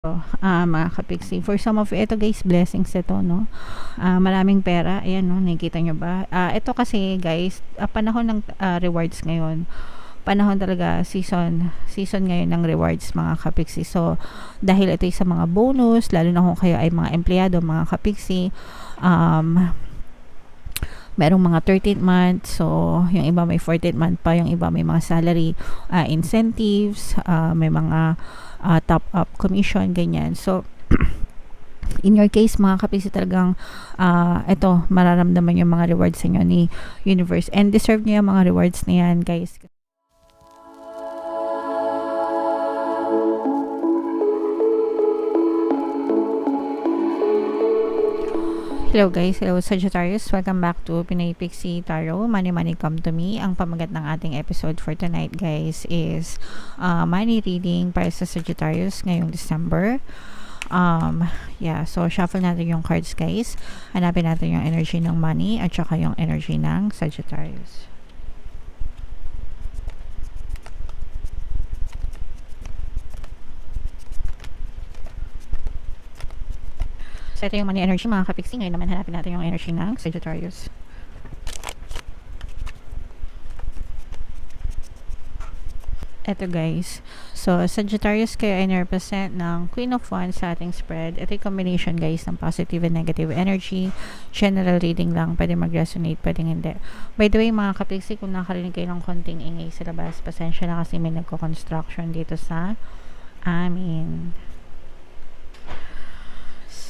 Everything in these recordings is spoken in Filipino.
Mga kapiksi. For some of ito guys, blessings ito, no? Maraming pera. Ayan, no? Nakikita nyo ba? Ito kasi guys, panahon ng rewards ngayon. Panahon talaga, season ngayon ng rewards mga kapiksi. So, dahil ito sa mga bonus, lalo na kung kayo ay mga empleyado, mga kapiksi, merong mga 13th month, so yung iba may 14th month pa, yung iba may mga salary incentives, may mga top up commission, ganyan. So in your case mga kapisi, talagang ito, mararamdaman yung mga rewards sa inyo ni universe, and deserve niyo yung mga rewards na yan guys. Hello guys, hello Sagittarius, welcome back to Pinay Pixie Tarot, Money Money Come to Me. Ang pamagat ng ating episode for tonight guys is money reading para sa Sagittarius ngayong December. So shuffle natin yung cards guys, hanapin natin yung energy ng money at saka yung energy ng Sagittarius. So ito yung money energy mga kapiksi. Ngayon naman hanapin natin yung energy ng Sagittarius. Ito guys, so Sagittarius kayo ay represent ng Queen of Wands sa ating spread. Ito yung combination guys ng positive and negative energy. General reading lang, pwede mag-resonate, pwede hindi. By the way mga kapiksi, kung nakarinig kayo ng konting ingay sa labas, pasensya na kasi may nagko-construction dito sa amin.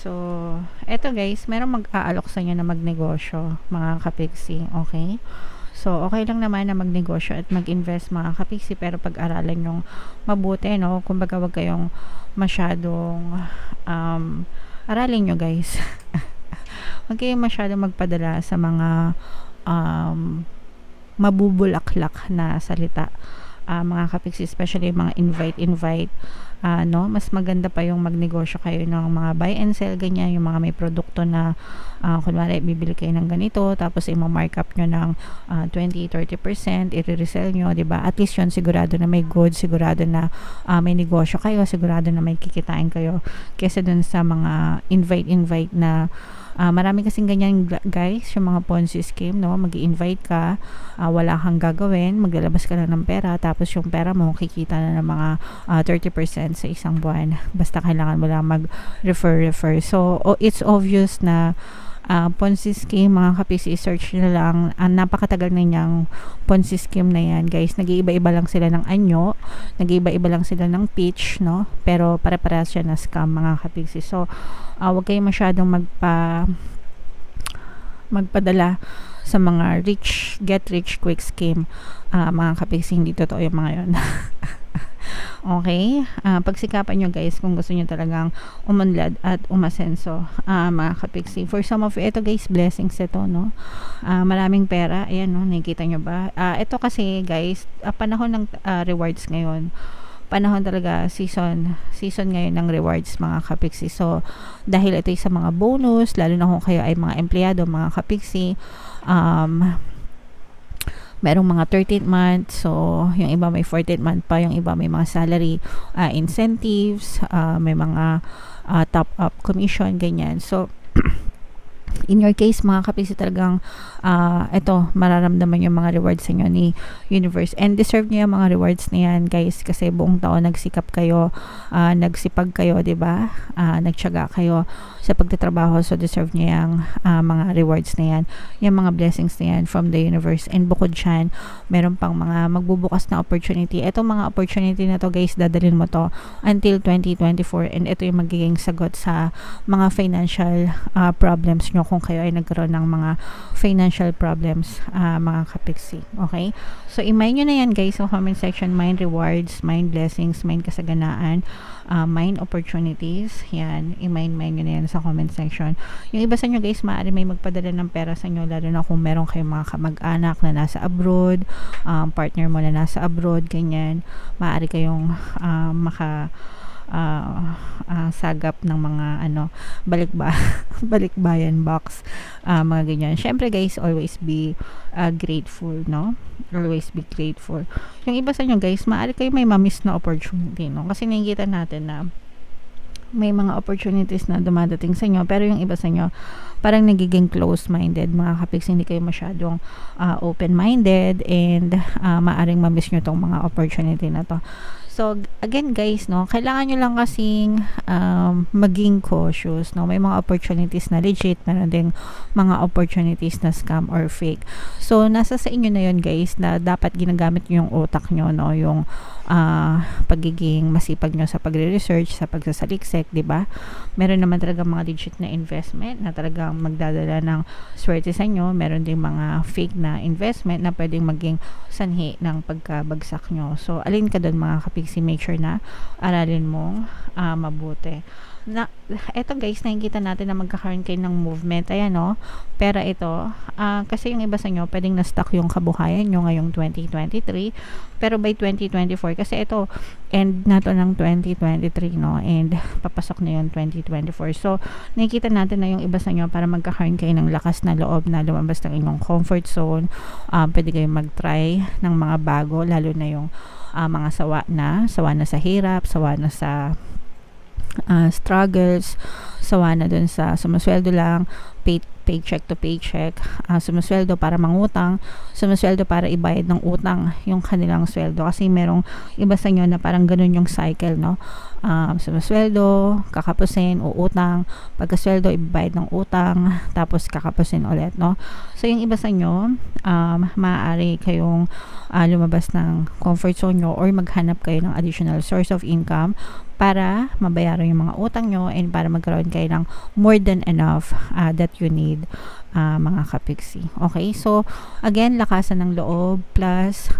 So, eto guys, merong mag-aalok sa inyo na magnegosyo, mga kapiksi, okay? So, okay lang naman na magnegosyo at mag-invest mga kapiksi, pero pag-aralan yung mabuti, no? Kumbaga, wag kayong masyadong, aralin nyo guys. Wag kayong masyadong magpadala sa mga, mabubulaklak na salita. Mga kapiksi, especially mga invite, no, mas maganda pa yung magnegosyo kayo ng mga buy and sell, ganyan, yung mga may produkto na kunwari bibili kayo ng ganito, tapos i-markup nyo ng 20-30%, i-resell nyo, diba? At least yun, sigurado na may goods, sigurado na may negosyo kayo, sigurado na may kikitain kayo, kesa dun sa mga invite na marami kasing ganyan guys, yung mga Ponzi scheme, no? Mag-i-invite ka, wala kang gagawin, maglalabas ka lang ng pera, tapos yung pera mo kikita na ng mga 30% sa isang buwan, basta kailangan mo lang mag-refer. So it's obvious na Ponzi scheme mga kapisi. Search nyo lang, napakatagal na niyang Ponzi scheme na yan guys. Nag-iiba-iba lang sila ng anyo, nag-iiba-iba lang sila ng pitch, no? Pero pare-parehas siya na scam mga kapisi. So huwag kayong masyadong magpadala sa mga get rich quick scheme, mga kapiksi. Hindi totoo yung mga yun. Okay, pagsikapan nyo guys kung gusto nyo talagang umunlad at umasenso, mga kapiksi. For some of ito guys, blessings ito, no? Maraming pera. Ayan, no? Nakikita nyo ba? Ito kasi guys, panahon ng rewards ngayon. Panahon talaga, season ngayon ng rewards mga kapiksi. So dahil ito sa mga bonus, lalo na kung kayo ay mga empleyado, mga kapiksi, merong mga 13th month, so yung iba may 14th month pa, yung iba may mga salary incentives, may mga top up commission, ganyan. So in your case mga kapisi, talagang ito, mararamdaman yung mga rewards sa inyo ni universe, and deserve niyo yung mga rewards na yan guys, kasi buong taon nagsikap kayo, nagsipag kayo, diba? Nagtiyaga kayo sa pagtatrabaho, so deserve niyo yung mga rewards na yan, yung mga blessings na yan from the universe. And bukod dyan, meron pang mga magbubukas na opportunity. Itong mga opportunity na to guys, dadalhin mo to until 2024, and ito yung magiging sagot sa mga financial problems nyo kung kayo ay nagkaroon ng mga financial problems, mga kapiksi. Okay? So i-mind nyo na yan guys sa comment section. Mind rewards, mind blessings, mind kasaganaan, mind opportunities. Yan, i-mind nyo na yan sa comment section. Yung iba sa nyo guys, maaari may magpadala ng pera sa inyo, lalo na kung meron kayong mga kamag-anak na nasa abroad, partner mo na nasa abroad, ganyan. Maaari kayong sagap ng mga balikbayan box, mga ganyan. Syempre guys, always be grateful, no? Always be grateful. Yung iba sa inyo guys, maaari kayo may mamiss na opportunity, no? Kasi nakikita natin na may mga opportunities na dumadating sa inyo, pero yung iba sa inyo parang nagiging closed-minded mga kapiksi, hindi kayo masyadong open-minded, and maaring ma-miss nyo tong mga opportunity na to. So, again guys, no, kailangan nyo lang kasing maging cautious, no? May mga opportunities na legit, meron ding mga opportunities na scam or fake. So, nasa sa inyo na yun guys, na dapat ginagamit nyo yung utak nyo, no? Yung pagiging masipag nyo sa pagre-research, sa pagsasaliksik, di ba? Meron naman talaga mga legit na investment na talagang magdadala ng swerte sa inyo. Meron ding mga fake na investment na pwedeng maging sanhi ng pagkabagsak nyo. So, alin ka doon mga kapiksi, make sure na aralin mong mabuti. Na, eto guys, nakikita natin na magkakaroon kayo ng movement. Ayan, no? Pero ito, kasi yung iba sa inyo, pwedeng na-stuck yung kabuhayan nyo ngayong 2023. Pero by 2024, kasi ito, end na to ng 2023, no? And papasok na yung 2024. So, nakikita natin na yung iba sa inyo, para magkakaroon kayo ng lakas na loob na lumabas ng inyong comfort zone. Pwede kayong mag-try ng mga bago, lalo na yung mga sawa na sa hirap, sawa na sa struggles, sawa na dun sa sumasweldo lang, paycheck to paycheck, sumasweldo para mangutang, sumasweldo para ibayad ng utang yung kanilang sweldo. Kasi merong iba sa inyo na parang ganun yung cycle, no? Sumasweldo, kakapusin, uutang, pagkasweldo, ibayad ng utang, tapos kakapusin ulit, no? So yung iba sa inyo, maaari kayong lumabas ng comfort zone nyo, or maghanap kayo ng additional source of income para mabayaran yung mga utang nyo, and para magkaroon kayo ng more than enough that you need, mga kapiksi. Okay, so again, lakasan ng loob plus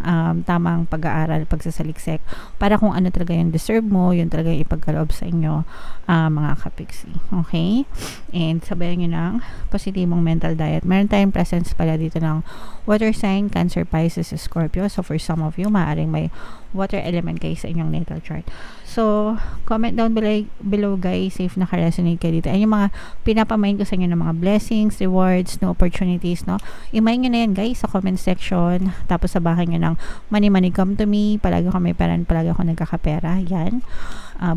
tamang pag-aaral, pagsasaliksik, para kung ano talaga yung deserve mo, yun talaga yung ipagkaloob sa inyo, mga kapiksi. Okay, and sabayan nyo ng positibong mental diet. Meron tayong presence pala dito ng water sign, Cancer, Pisces, Scorpio. So for some of you, maaaring may water element kayo sa inyong natal chart. So, comment down below guys if naka-resonate kayo dito. Ay, yung mga pinapamain ko sa inyo ng mga blessings, rewards, no opportunities, no? Imayin nyo na yan guys sa comment section. Tapos sabahan nyo ng money come to me. Palagi ako may peran, palagi ako nagkakapera. Yan.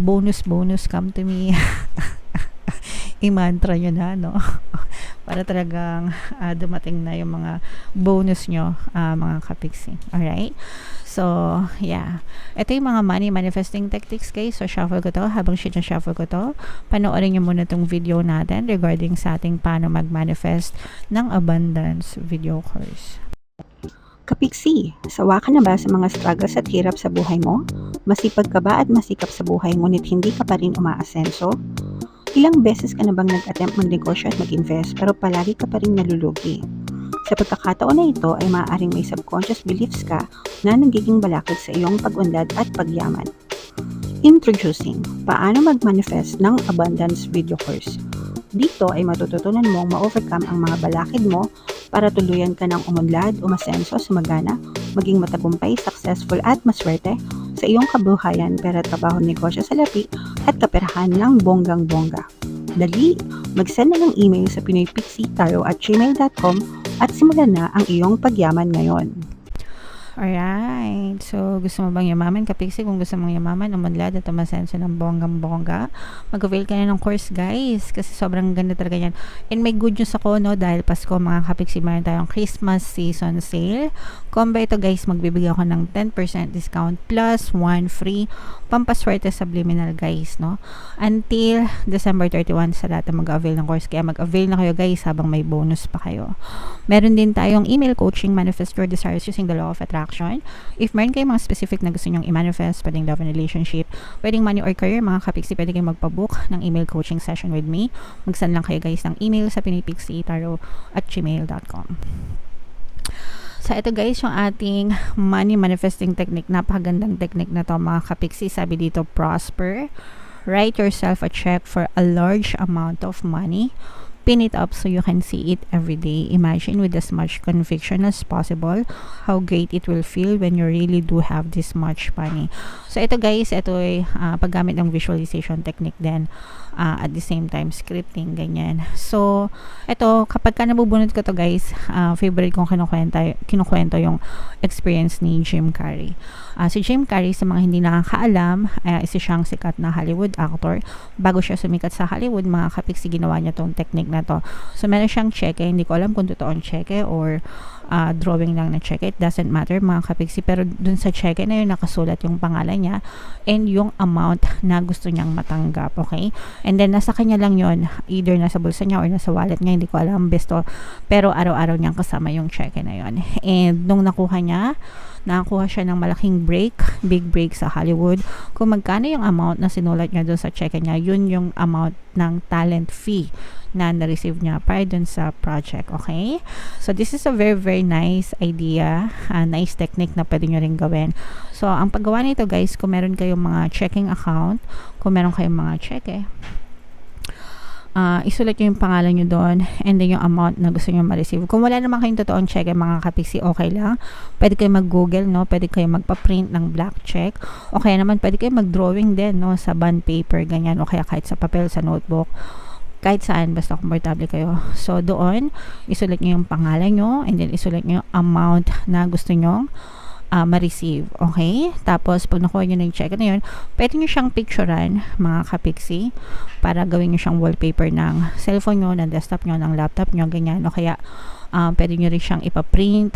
Bonus come to me. I-mantra nyo na, no? Para talagang dumating na yung mga bonus nyo, mga kapiksi. Alright? So, yeah. Ito yung mga money manifesting techniques, guys. So, shuffle ko to. Habang shuffle ko to, panoorin nyo muna tong video natin regarding sa ating paano mag-manifest ng abundance video course. Kapiksi, sawa ka na ba sa mga struggles at hirap sa buhay mo? Masipag ka ba at masikap sa buhay ngunit hindi ka pa rin umaasenso? Ilang beses ka na bang nag-attempt magnegosyo at mag-invest pero palagi ka pa rin nalulugi? Sa pagkakataon na ito ay maaaring may subconscious beliefs ka na nagiging balakid sa iyong pag-unlad at pagyaman. Introducing, paano mag-manifest ng abundance video course. Dito ay matututunan mong ma-overcome ang mga balakid mo para tuluyan ka ng umunlad, umasenso, sumagana, maging matagumpay, successful at maswerte sa iyong kabuhayan, pera, trabaho, negosyo, salapi at kaperahan ng bonggang-bongga. Dali, mag-send na ng email sa pinoypixitaro@gmail.com at simulan na ang iyong pagyaman ngayon. Alright. So, gusto mo bang yumaman, kapiksi? Kung gusto mong yumaman, umunlad at umasenso ng bonggang-bongga, mag-avail ka na ng course, guys. Kasi sobrang ganda talaga yan. And may good news ako, no? Dahil Pasko, mga kapiksi, mayroon tayong Christmas season sale. Combo ito, guys, magbibigay ako ng 10% discount plus 1 free pampaswerte subliminal, guys, no? Until December 31 sa lahat na mag-avail ng course. Kaya mag-avail na kayo, guys, habang may bonus pa kayo. Meron din tayong email coaching, manifest your desires using the law of attraction. If meron kayong mga specific na gusto nyong i-manifest, pwedeng love and relationship, pwedeng money or career, mga kapiksi, pwede kayong magpabook ng email coaching session with me. Mag-send lang kayo, guys, ng email sa pinoypixitaro@gmail.com. So, ito guys, yung ating money manifesting technique. Napakagandang technique na to, mga kapiksi. Sabi dito, prosper. Write yourself a check for a large amount of money. Pin it up so you can see it every day. Imagine with as much conviction as possible how great it will feel when you really do have this much money. So, ito guys, ito ay paggamit ng visualization technique din. at the same time scripting, ganyan. So, ito, kapag ka nabubunot ko to guys, favorite kong kinukwento yung experience ni Jim Carrey. Si Jim Carrey, sa mga hindi nakakaalam, isa siyang sikat na Hollywood actor. Bago siya sumikat sa Hollywood, mga kapiksi, ginawa niya tong technique na to. So, meron siyang cheque, hindi ko alam kung totoong cheque or drawing lang na cheque, it doesn't matter mga kapiksi, pero dun sa cheque na yun nakasulat yung pangalan niya and yung amount na gusto niyang matanggap, okay? And then nasa kanya lang yun, either nasa bulsa niya or nasa wallet niya, hindi ko alam, besto, pero araw-araw niyang kasama yung cheque na yun. And nung nakakuha siya ng malaking big break sa Hollywood. Kung magkano yung amount na sinulat niya doon sa cheque niya, yun yung amount ng talent fee na na-receive niya para dun sa project, okay? So, this is a very, very nice idea, nice technique na pwede nyo rin gawin. So, ang paggawa nito guys, kung meron kayong mga checking account, kung meron kayong mga cheque, isulat nyo yung pangalan nyo doon and then yung amount na gusto nyo ma-receive. Kung wala naman kayong totoong check, mga kapiksi, okay lang. Pwede kayo mag-google, no? Pwede kayo magpa-print ng black check. O kaya naman, pwede kayo mag-drawing din, no? Sa bond paper, ganyan. O kaya kahit sa papel, sa notebook. Kahit saan, basta komportable kayo. So, doon, isulat nyo yung pangalan nyo and then isulat nyo yung amount na gusto nyo ma-receive. Okay? Tapos, pag nakuha nyo na yung check na yun, pwede nyo siyang picturean, mga kapiksi, para gawin nyo siyang wallpaper ng cellphone nyo, ng desktop nyo, ng laptop nyo, ganyan. O kaya, pwede nyo rin siyang ipaprint,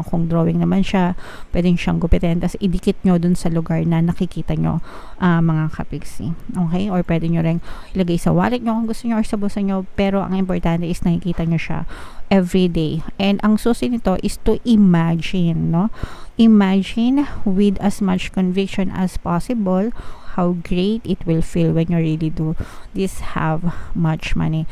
kung drawing naman siya, pwede nyo siyang gupitin, tapos idikit nyo dun sa lugar na nakikita nyo, mga kapiksi. Okay? Or pwede nyo rin ilagay sa wallet nyo kung gusto nyo or sa bulsa nyo, pero ang importante is nakikita nyo siya every day. And ang susi nito is to imagine, no? Imagine with as much conviction as possible how great it will feel when you really do this, have much money.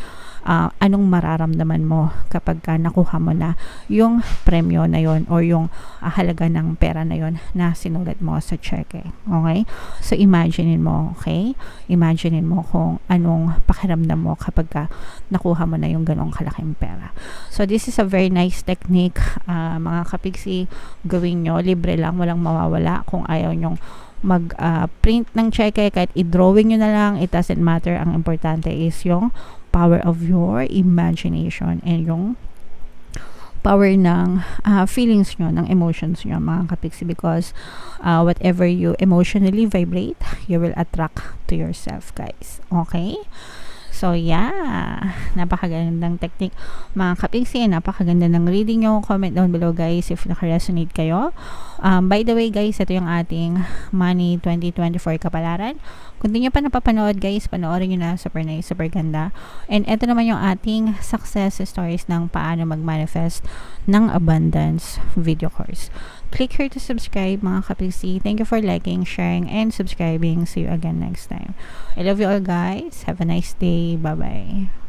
Anong mararamdaman mo kapag ka nakuha mo na yung premyo na yon or yung halaga ng pera na yon na sinulat mo sa cheque. Okay? So, imaginein mo, okay? Imaginein mo kung anong pakiramdam mo kapag ka nakuha mo na yung ganong kalaking pera. So, this is a very nice technique. Mga kapiksi, gawin nyo. Libre lang, walang mawawala. Kung ayaw nyong mag-print ng cheque, kahit i-drawing nyo na lang, it doesn't matter. Ang importante is yung power of your imagination and yung power ng feelings nyo, ng emotions nyo, mga kapiksi, because whatever you emotionally vibrate, you will attract to yourself, guys. Okay? So, yeah. Napakagandang technique, mga kapiksi. Napakaganda ng reading nyo. Comment down below, guys, if naka-resonate kayo. By the way, guys, ito yung ating Money 2024 kapalaran. Kung di nyo pa napapanood, guys, panoorin nyo na. Super nice, super ganda. And ito naman yung ating success stories ng paano mag-manifest ng abundance video course. Click here to subscribe, mga kapiksi. Thank you for liking, sharing, and subscribing. See you again next time. I love you all, guys. Have a nice day. Bye-bye.